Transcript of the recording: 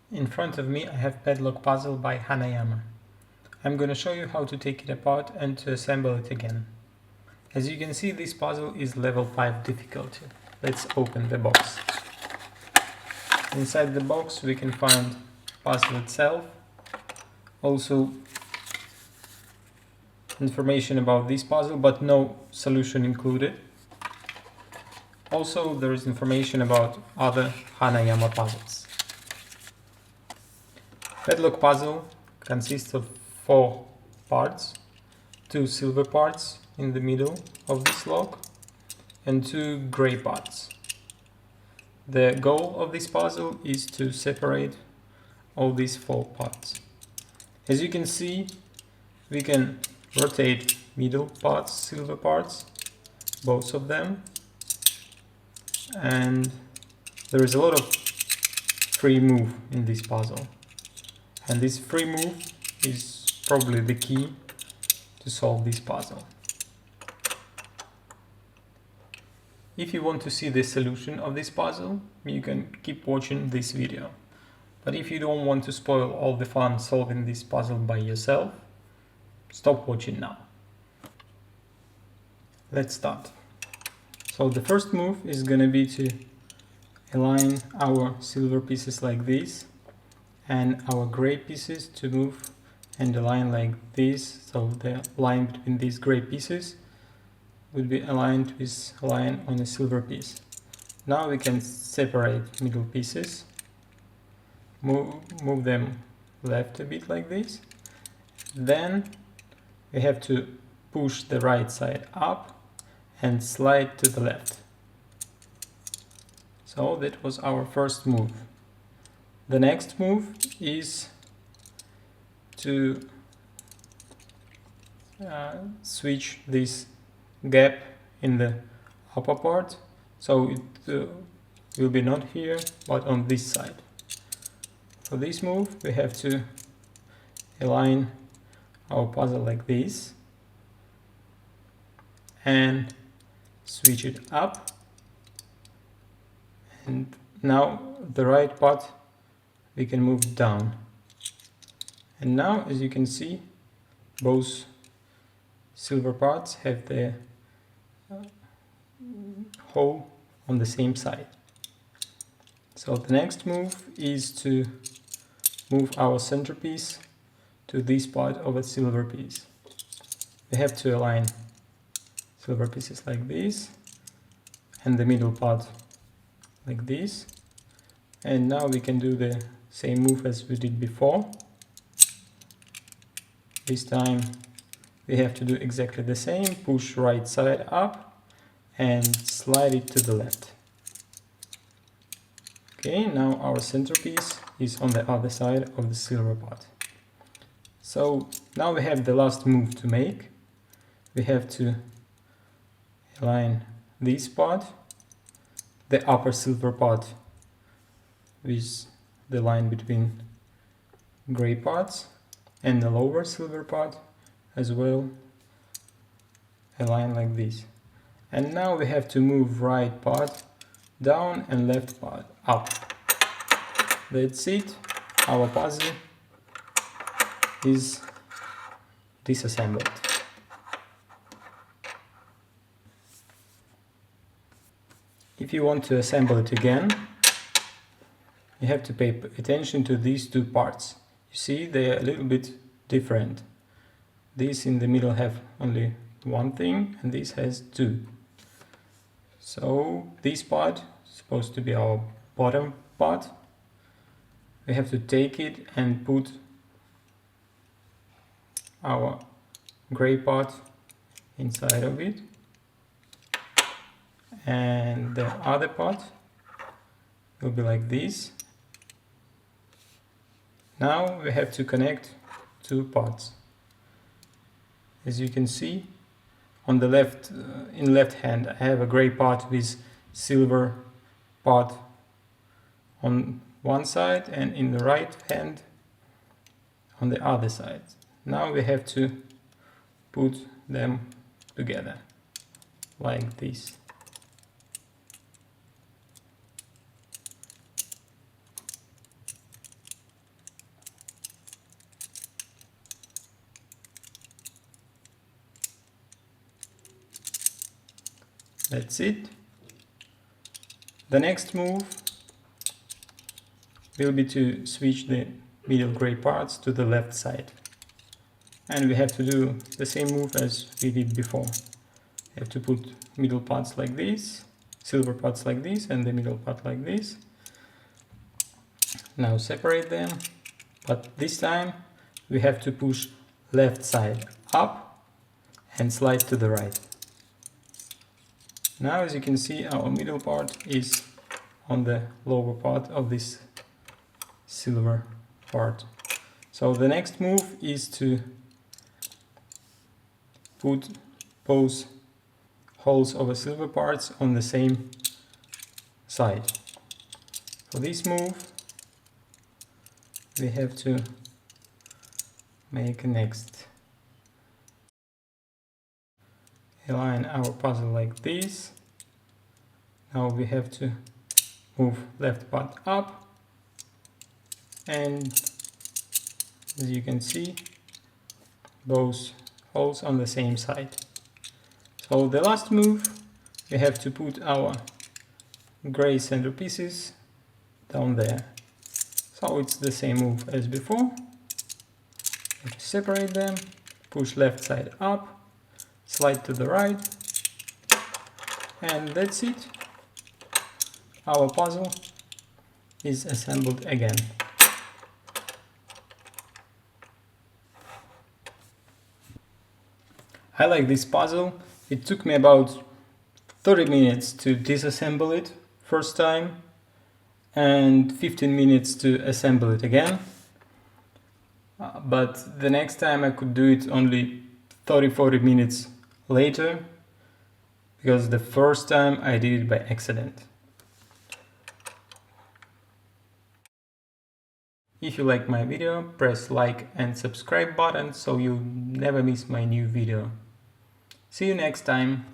In front of me I have Padlock puzzle by Hanayama. I'm gonna show you how to take it apart and to assemble it again. As you can see, this puzzle is level 5 difficulty. Let's open the box. Inside the box we can find puzzle itself, also information about this puzzle but no solution included. Also there is information about other Hanayama puzzles. Padlock puzzle consists of 4 parts, 2 silver parts in the middle of this lock and 2 grey parts. The goal of this puzzle is to separate all these 4 parts. As you can see, we can rotate middle parts, silver parts, both of them, and there is a lot of free move in this puzzle. And this free move is probably the key to solve this puzzle. If you want to see the solution of this puzzle, you can keep watching this video. But if you don't want to spoil all the fun solving this puzzle by yourself, stop watching now. Let's start. So the first move is gonna be to align our silver pieces like this and our gray pieces to move and align like this, so the line between these gray pieces would be aligned with a line on a silver piece. Now we can separate middle pieces, move them left a bit like this. Then we have to push the right side up and slide to the left. So that was our first move. The next move is to switch this gap in the upper part, so it will be not here but on this side. For this move we have to align our puzzle like this and switch it up, and now the right part we can move down. And now, as you can see, both silver parts have the hole on the same side. So the next move is to move our centerpiece to this part of a silver piece. We have to align silver pieces like this and the middle part like this. And now we can do the same move as we did before. This time we have to do exactly the same, push right side up and slide it to the left. Okay, now our centerpiece is on the other side of the silver part. So now we have the last move to make. We have to align this part, the upper silver part, with the line between gray parts, and the lower silver part as well, a line like this. And now we have to move right part down and left part up. That's it. Our puzzle is disassembled. If you want to assemble it again, you have to pay attention to these 2 parts. You see, they are a little bit different. These in the middle have only 1 thing and this has 2. So this part is supposed to be our bottom part. We have to take it and put our gray part inside of it. And the other part will be like this. Now we have to connect 2 parts. As you can see, on the left, in left hand, I have a gray part with silver part on one side, and in the right hand on the other side. Now we have to put them together like this. That's it. The next move will be to switch the middle gray parts to the left side. And we have to do the same move as we did before. We have to put middle parts like this, silver parts like this, and the middle part like this. Now separate them, but this time we have to push left side up and slide to the right. Now, as you can see, our middle part is on the lower part of this silver part. So the next move is to put both holes of the silver parts on the same side. For this move, we have to make next. Align our puzzle like this. Now we have to move left part up, and as you can see, both holes on the same side. So the last move, we have to put our gray centerpieces down there. So it's the same move as before. We have to separate them, push left side up, slide to the right, and that's it. Our puzzle is assembled again. I like this puzzle. It took me about 30 minutes to disassemble it first time and 15 minutes to assemble it again. But the next time I could do it only 30-40 minutes later, because the first time I did it by accident. If you like my video, press like and subscribe button so you never miss my new video. See you next time.